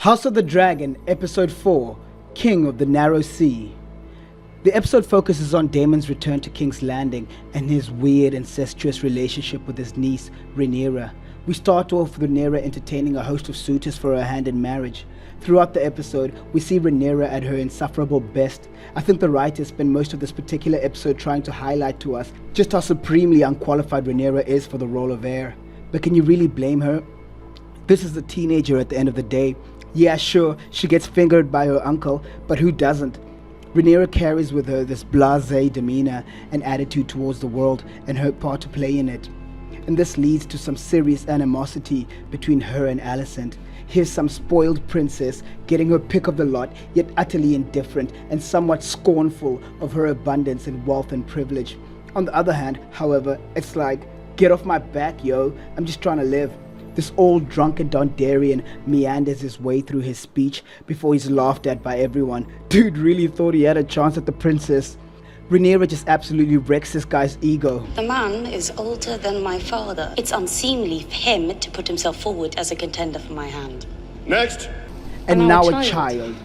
House of the Dragon, Episode 4, King of the Narrow Sea. The episode focuses on Daemon's return to King's Landing and his weird incestuous relationship with his niece, Rhaenyra. We start off with Rhaenyra entertaining a host of suitors for her hand in marriage. Throughout the episode, we see Rhaenyra at her insufferable best. I think the writers spend most of this particular episode trying to highlight to us just how supremely unqualified Rhaenyra is for the role of heir. But can you really blame her? This is a teenager at the end of the day. Yeah, sure, she gets fingered by her uncle, but who doesn't? Rhaenyra carries with her this blasé demeanor and attitude towards the world and her part to play in it. And this leads to some serious animosity between her and Alicent. Here's some spoiled princess getting her pick of the lot, yet utterly indifferent and somewhat scornful of her abundance and wealth and privilege. On the other hand, however, it's like, get off my back, yo, I'm just trying to live. This old drunken Dondarrion meanders his way through his speech before he's laughed at by everyone. Dude really thought he had a chance at the princess. Rhaenyra just absolutely wrecks this guy's ego. The man is older than my father. It's unseemly for him to put himself forward as a contender for my hand. Next. And now a child.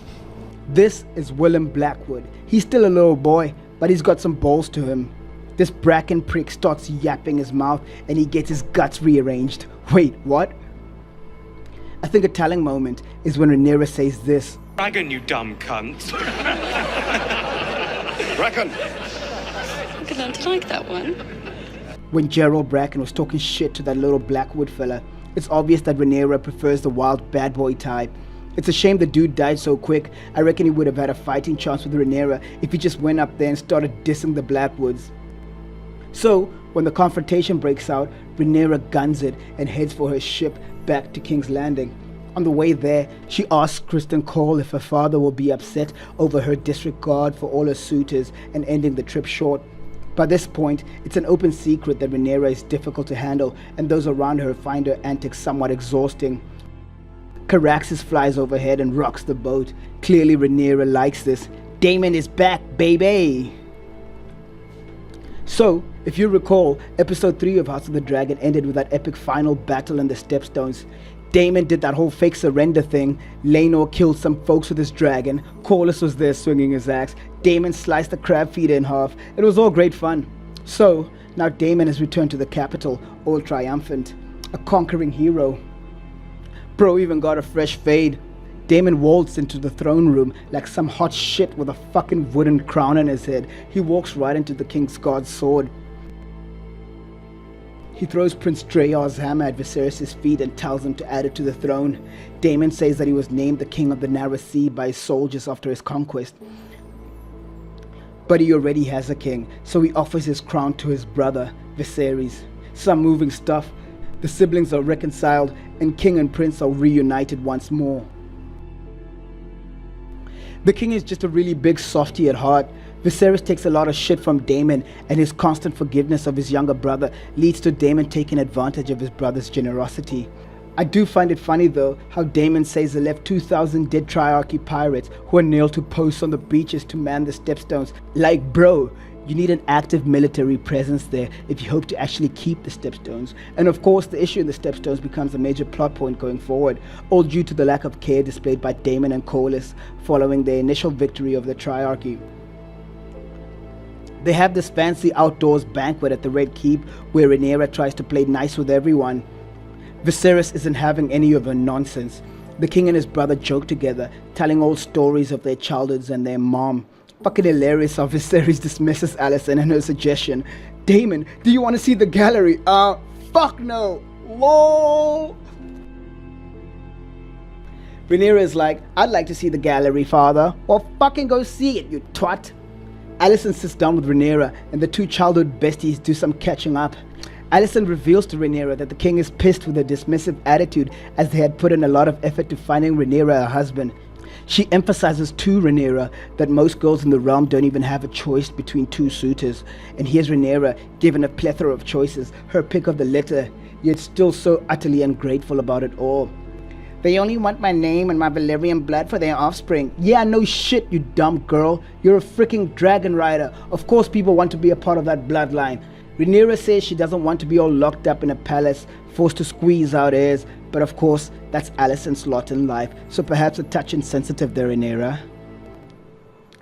This is Willem Blackwood. He's still a little boy, but he's got some balls to him. This bracken prick starts yapping his mouth and he gets his guts rearranged. Wait, what? I think a telling moment is when Rhaenyra says this. Dragon, you dumb cunt. Bracken. I'm going to like that one. When Gerald Bracken was talking shit to that little Blackwood fella, it's obvious that Rhaenyra prefers the wild bad boy type. It's a shame the dude died so quick. I reckon he would have had a fighting chance with Rhaenyra if he just went up there and started dissing the Blackwoods. So, when the confrontation breaks out, Rhaenyra guns it and heads for her ship back to King's Landing. On the way there, she asks Criston Cole if her father will be upset over her disregard for all her suitors and ending the trip short. By this point, it's an open secret that Rhaenyra is difficult to handle and those around her find her antics somewhat exhausting. Caraxes flies overhead and rocks the boat. Clearly Rhaenyra likes this. Daemon is back, baby! So, if you recall, episode 3 of House of the Dragon ended with that epic final battle in the Stepstones. Daemon did that whole fake surrender thing, Laenor killed some folks with his dragon, Corlys was there swinging his axe, Daemon sliced the crab feeder in half, it was all great fun. So, now Daemon has returned to the capital, all triumphant, a conquering hero. Bro even got a fresh fade. Daemon waltzed into the throne room like some hot shit with a fucking wooden crown on his head. He walks right into the King's Guard's sword. He throws Prince Draeor's hammer at Viserys' feet and tells him to add it to the throne. Daemon says that he was named the King of the Narrow Sea by his soldiers after his conquest. But he already has a king, so he offers his crown to his brother, Viserys. Some moving stuff. The siblings are reconciled and King and Prince are reunited once more. The king is just a really big softy at heart. Viserys takes a lot of shit from Daemon, and his constant forgiveness of his younger brother leads to Daemon taking advantage of his brother's generosity. I do find it funny though how Daemon says he left 2,000 dead Triarchy pirates who are nailed to posts on the beaches to man the Stepstones. Like bro, you need an active military presence there if you hope to actually keep the Stepstones. And of course the issue in the Stepstones becomes a major plot point going forward, all due to the lack of care displayed by Daemon and Corlys following their initial victory of the Triarchy. They have this fancy outdoors banquet at the Red Keep where Rhaenyra tries to play nice with everyone. Viserys isn't having any of her nonsense. The king and his brother joke together, telling old stories of their childhoods and their mom. Fucking hilarious how Viserys dismisses Alicent and her suggestion. Daemon, do you want to see the gallery? Fuck no. LOL. Rhaenyra is like, I'd like to see the gallery, father. Well, fucking go see it, you twat. Alicent sits down with Rhaenyra and the two childhood besties do some catching up. Alicent reveals to Rhaenyra that the king is pissed with her dismissive attitude as they had put in a lot of effort to finding Rhaenyra a husband. She emphasizes to Rhaenyra that most girls in the realm don't even have a choice between two suitors, and here's Rhaenyra given a plethora of choices, her pick of the litter, yet still so utterly ungrateful about it all. They only want my name and my Valyrian blood for their offspring. Yeah, no shit, you dumb girl. You're a freaking dragon rider. Of course people want to be a part of that bloodline. Rhaenyra says she doesn't want to be all locked up in a palace, forced to squeeze out heirs, but of course, that's Alicent's lot in life, so perhaps a touch insensitive there, Rhaenyra.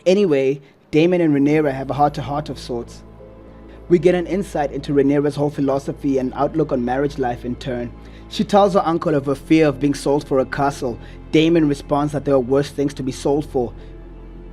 Anyway, Daemon and Rhaenyra have a heart-to-heart of sorts. We get an insight into Rhaenyra's whole philosophy and outlook on marriage life in turn. She tells her uncle of her fear of being sold for a castle. Daemon responds that there are worse things to be sold for.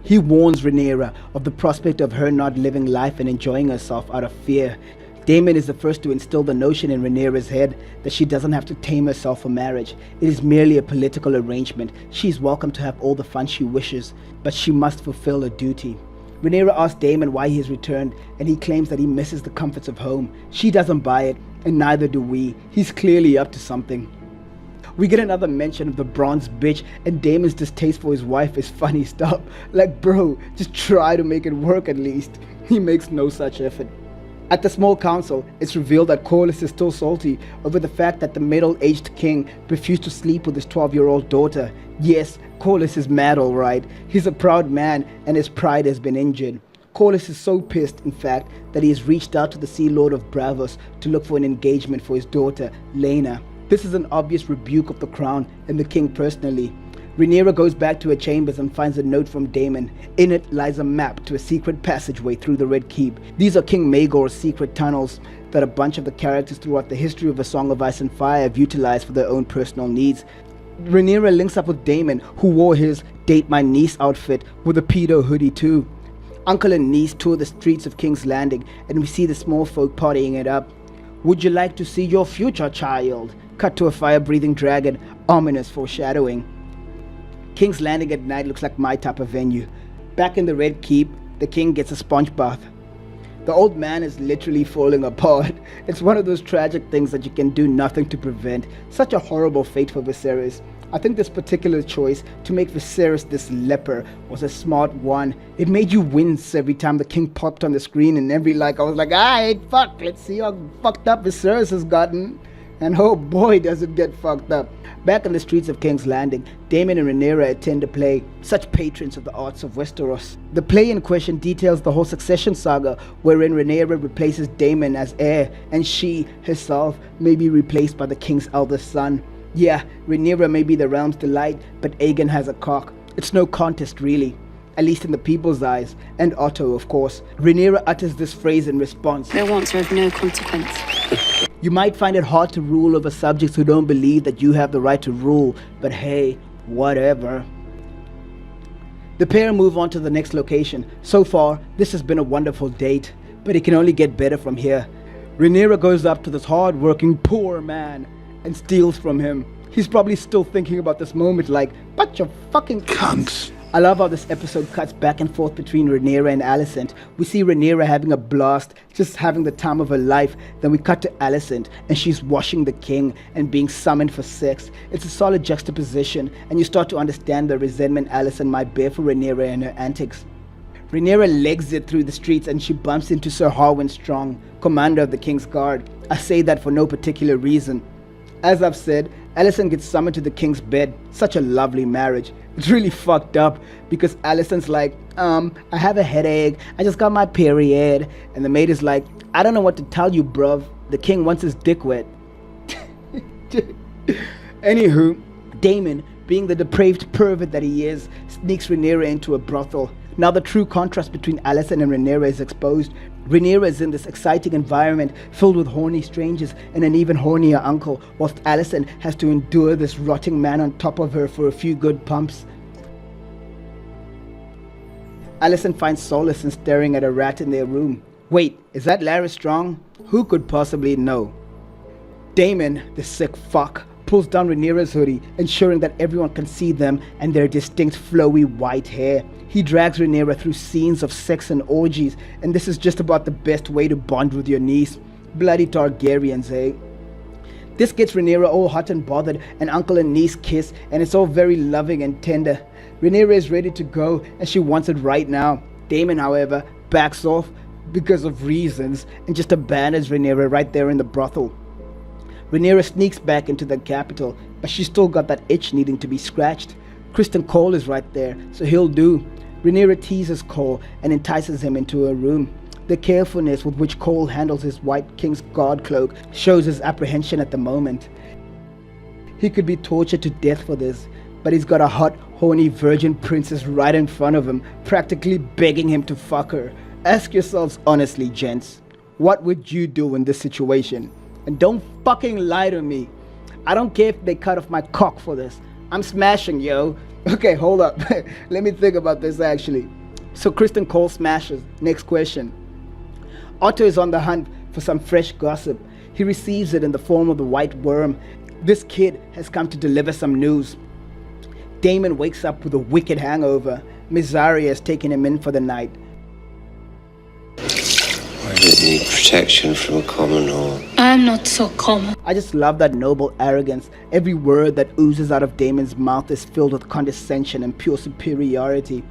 He warns Rhaenyra of the prospect of her not living life and enjoying herself out of fear. Daemon is the first to instill the notion in Rhaenyra's head that she doesn't have to tame herself for marriage. It is merely a political arrangement. She is welcome to have all the fun she wishes, but she must fulfill a duty. Rhaenyra asks Daemon why he has returned, and he claims that he misses the comforts of home. She doesn't buy it, and neither do we. He's clearly up to something. We get another mention of the bronze bitch, and Daemon's distaste for his wife is funny stuff. Like, bro, just try to make it work at least. He makes no such effort. At the small council, it's revealed that Corlys is still salty over the fact that the middle-aged king refused to sleep with his 12-year-old daughter. Yes, Corlys is mad alright. He's a proud man and his pride has been injured. Corlys is so pissed, in fact, that he has reached out to the Sea Lord of Bravos to look for an engagement for his daughter, Laena. This is an obvious rebuke of the crown and the king personally. Rhaenyra goes back to her chambers and finds a note from Daemon. In it lies a map to a secret passageway through the Red Keep. These are King Maegor's secret tunnels that a bunch of the characters throughout the history of A Song of Ice and Fire have utilized for their own personal needs. Rhaenyra links up with Daemon, who wore his Date My Niece outfit with a pedo hoodie too. Uncle and niece tour the streets of King's Landing, and we see the small folk partying it up. Would you like to see your future, child? Cut to a fire-breathing dragon, ominous foreshadowing. King's Landing at night looks like my type of venue. Back in the Red Keep, the king gets a sponge bath. The old man is literally falling apart. It's one of those tragic things that you can do nothing to prevent. Such a horrible fate for Viserys. I think this particular choice to make Viserys this leper was a smart one. It made you wince every time the king popped on the screen, and every I was like, alright, fuck, let's see how fucked up Viserys has gotten. And oh boy, does it get fucked up. Back on the streets of King's Landing, Daemon and Rhaenyra attend a play, such patrons of the arts of Westeros. The play in question details the whole succession saga, wherein Rhaenyra replaces Daemon as heir, and she, herself, may be replaced by the king's eldest son. Yeah, Rhaenyra may be the realm's delight, but Aegon has a cock. It's no contest really, at least in the people's eyes, and Otto, of course. Rhaenyra utters this phrase in response. Their wants are of no consequence. You might find it hard to rule over subjects who don't believe that you have the right to rule, but hey, whatever. The pair move on to the next location. So far, this has been a wonderful date, but it can only get better from here. Rhaenyra goes up to this hard-working poor man and steals from him. He's probably still thinking about this moment like, bunch of fucking cunts. I love how this episode cuts back and forth between Rhaenyra and Alicent. We see Rhaenyra having a blast, just having the time of her life. Then we cut to Alicent, and she's washing the king and being summoned for sex. It's a solid juxtaposition, and you start to understand the resentment Alicent might bear for Rhaenyra and her antics. Rhaenyra legs it through the streets, and she bumps into Sir Harwin Strong, commander of the King's Guard. I say that for no particular reason. As I've said, Alicent gets summoned to the king's bed. Such a lovely marriage. It's really fucked up because Alicent's like, I have a headache, I just got my period. And the maid is like, I don't know what to tell you, bruv. The king wants his dick wet. Anywho, Daemon, being the depraved pervert that he is, sneaks Rhaenyra into a brothel. Now the true contrast between Alicent and Rhaenyra is exposed. Rhaenyra is in this exciting environment filled with horny strangers and an even hornier uncle, whilst Alicent has to endure this rotting man on top of her for a few good pumps. Alicent finds solace in staring at a rat in their room. Wait, is that Larys Strong? Who could possibly know? Daemon, the sick fuck, pulls down Rhaenyra's hoodie, ensuring that everyone can see them and their distinct flowy white hair. He drags Rhaenyra through scenes of sex and orgies, and this is just about the best way to bond with your niece. Bloody Targaryens, eh? This gets Rhaenyra all hot and bothered, and uncle and niece kiss, and it's all very loving and tender. Rhaenyra is ready to go, and she wants it right now. Daemon, however, backs off because of reasons, and just abandons Rhaenyra right there in the brothel. Rhaenyra sneaks back into the capital, but she's still got that itch needing to be scratched. Criston Cole is right there, so he'll do. Rhaenyra teases Cole and entices him into her room. The carefulness with which Cole handles his White King's guard cloak shows his apprehension at the moment. He could be tortured to death for this, but he's got a hot, horny virgin princess right in front of him, practically begging him to fuck her. Ask yourselves honestly, gents, what would you do in this situation? And don't fucking lie to me. I don't care if they cut off my cock for this. I'm smashing, yo. Okay, hold up. Let me think about this actually. So Kristen Cole smashes. Next question. Otto is on the hunt for some fresh gossip. He receives it in the form of the White Worm. This kid has come to deliver some news. Daemon wakes up with a wicked hangover. Misaria has taken him in for the night. I don't need protection from a common or... I'm not so common. I just love that noble arrogance. Every word that oozes out of Daemon's mouth is filled with condescension and pure superiority.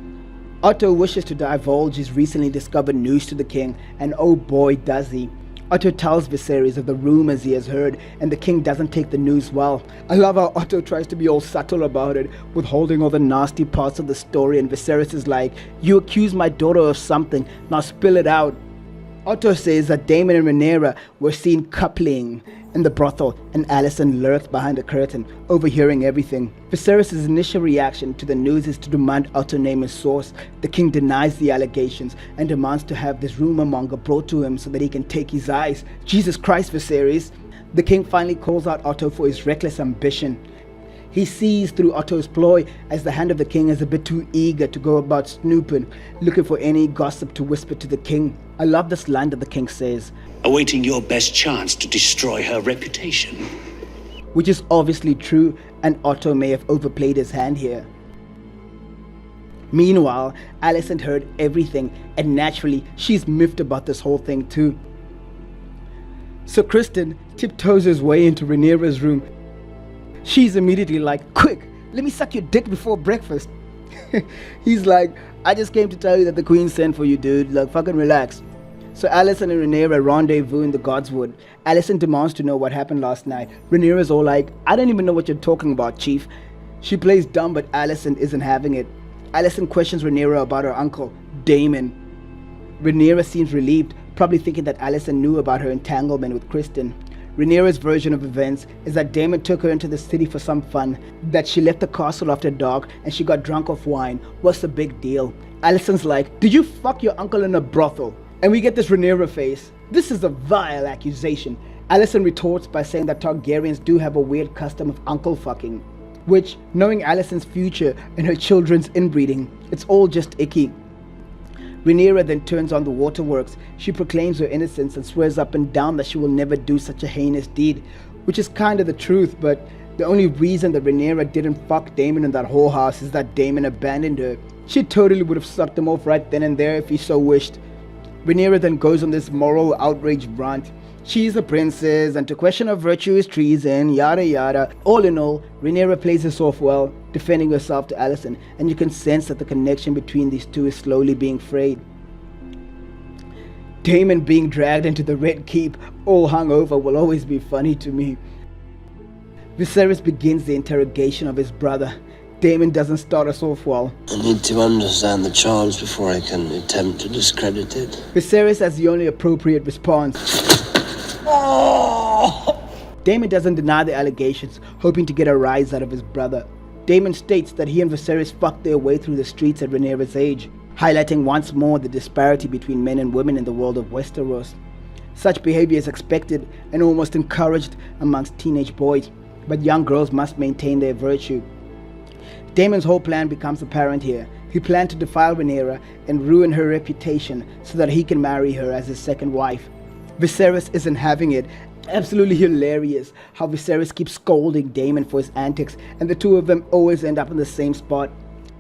Otto wishes to divulge his recently discovered news to the king, and oh boy does he. Otto tells Viserys of the rumors he has heard, and the king doesn't take the news well. I love how Otto tries to be all subtle about it, withholding all the nasty parts of the story, and Viserys is like, you accuse my daughter of something, now spill it out. Otto says that Daemon and Rhaenyra were seen coupling in the brothel, and Alicent lurked behind the curtain, overhearing everything. Viserys' initial reaction to the news is to demand Otto name his source. The king denies the allegations and demands to have this rumor monger brought to him so that he can take his eyes. Jesus Christ, Viserys! The king finally calls out Otto for his reckless ambition. He sees through Otto's ploy as the hand of the king is a bit too eager to go about snooping, looking for any gossip to whisper to the king. I love this line that the king says, awaiting your best chance to destroy her reputation. which is obviously true, and Otto may have overplayed his hand here. Meanwhile, Alicent heard everything, and naturally, she's miffed about this whole thing too. So Kristen tiptoes his way into Rhaenyra's room. She's immediately like, quick, let me suck your dick before breakfast. He's like, I just came to tell you that the queen sent for you, dude. Like, fucking relax. So Alicent and Rhaenyra rendezvous in the Godswood. Alicent demands to know what happened last night. Rhaenyra's all like, I don't even know what you're talking about, chief. She plays dumb, but Alicent isn't having it. Alicent questions Rhaenyra about her uncle, Daemon. Rhaenyra seems relieved, probably thinking that Alicent knew about her entanglement with Kristen. Rhaenyra's version of events is that Daemon took her into the city for some fun, that she left the castle after dark and she got drunk off wine. What's the big deal? Alicent's like, did you fuck your uncle in a brothel? And we get this Rhaenyra face. This is a vile accusation. Alicent retorts by saying that Targaryens do have a weird custom of uncle fucking, which, knowing Alicent's future and her children's inbreeding, it's all just icky. Rhaenyra then turns on the waterworks. She proclaims her innocence and swears up and down that she will never do such a heinous deed, which is kind of the truth, but the only reason that Rhaenyra didn't fuck Daemon in that whorehouse is that Daemon abandoned her. She totally would have sucked him off right then and there if he so wished. Rhaenyra then goes on this moral outrage rant. She's a princess, and to question her virtue is treason, yada yada. All in all, Rhaenyra plays this off well, defending herself to Alicent, and you can sense that the connection between these two is slowly being frayed. Daemon being dragged into the Red Keep, all hungover, will always be funny to me. Viserys begins the interrogation of his brother. Daemon doesn't start us off well. I need to understand the charge before I can attempt to discredit it. Viserys has the only appropriate response. Daemon doesn't deny the allegations, hoping to get a rise out of his brother. Daemon states that he and Viserys fucked their way through the streets at Rhaenyra's age, highlighting once more the disparity between men and women in the world of Westeros. Such behavior is expected and almost encouraged amongst teenage boys, but young girls must maintain their virtue. Daemon's whole plan becomes apparent here. He planned to defile Rhaenyra and ruin her reputation so that he can marry her as his second wife. Viserys isn't having it. Absolutely hilarious how Viserys keeps scolding Daemon for his antics, and the two of them always end up in the same spot.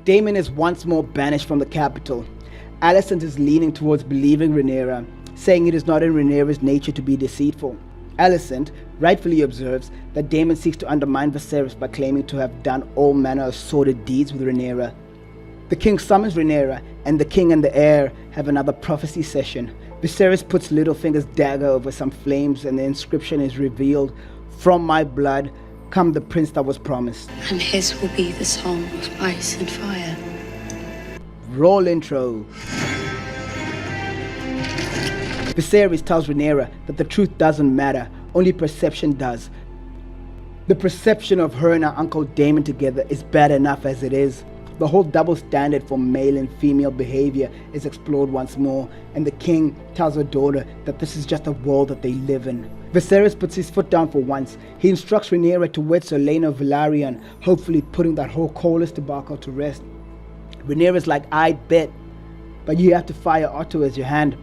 Daemon is once more banished from the capital. Alicent is leaning towards believing Rhaenyra, saying it is not in Rhaenyra's nature to be deceitful. Alicent rightfully observes that Daemon seeks to undermine Viserys by claiming to have done all manner of sordid deeds with Rhaenyra. The king summons Rhaenyra, and the king and the heir have another prophecy session. Viserys puts Littlefinger's dagger over some flames, and the inscription is revealed, "From my blood come the prince that was promised." And his will be the song of ice and fire. Roll intro. Viserys tells Rhaenyra that the truth doesn't matter, only perception does. The perception of her and her uncle Daemon together is bad enough as it is. The whole double standard for male and female behavior is explored once more, and the king tells her daughter that this is just a world that they live in. Viserys puts his foot down for once. He instructs Rhaenyra to wed Sir Laenor of Velaryon, hopefully putting that whole Corlys debacle to rest. Rhaenyra's like, I bet, but you have to fire Otto as your hand.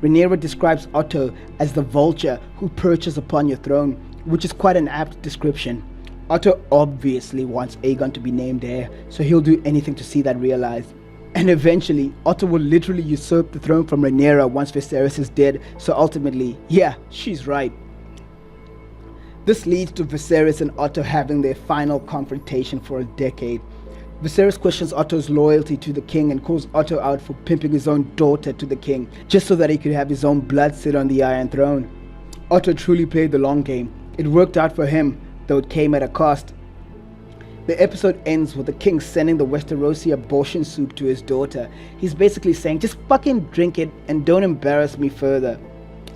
Rhaenyra describes Otto as the vulture who perches upon your throne, which is quite an apt description. Otto obviously wants Aegon to be named heir, so he'll do anything to see that realized. And eventually, Otto will literally usurp the throne from Rhaenyra once Viserys is dead, so ultimately, yeah, she's right. This leads to Viserys and Otto having their final confrontation for a decade. Viserys questions Otto's loyalty to the king and calls Otto out for pimping his own daughter to the king, just so that he could have his own blood sit on the Iron Throne. Otto truly played the long game. It worked out for him, though it came at a cost. The episode ends with the king sending the Westerosi abortion soup to his daughter. He's basically saying, just fucking drink it and don't embarrass me further.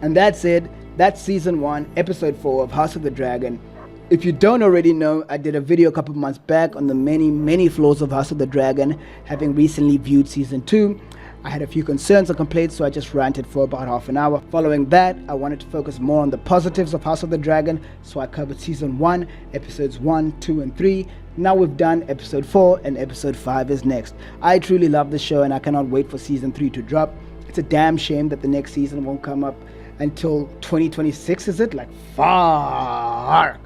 And that's it. That's season 1, episode 4 of House of the Dragon. If you don't already know, I did a video a couple months back on the many flaws of House of the Dragon, having recently viewed season 2. I had a few concerns and complaints, so I just ranted for about half an hour. Following that, I wanted to focus more on the positives of House of the Dragon, so I covered season 1, episodes 1, 2, and 3. Now we've done episode 4, and episode 5 is next. I truly love the show, and I cannot wait for season 3 to drop. It's a damn shame that the next season won't come up until 2026, is it? Like, fuck.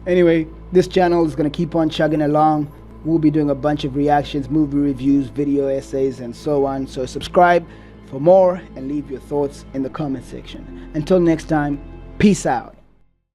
Anyway, this channel is going to keep on chugging along. We'll be doing a bunch of reactions, movie reviews, video essays, and so on. So subscribe for more and leave your thoughts in the comment section. Until next time, peace out.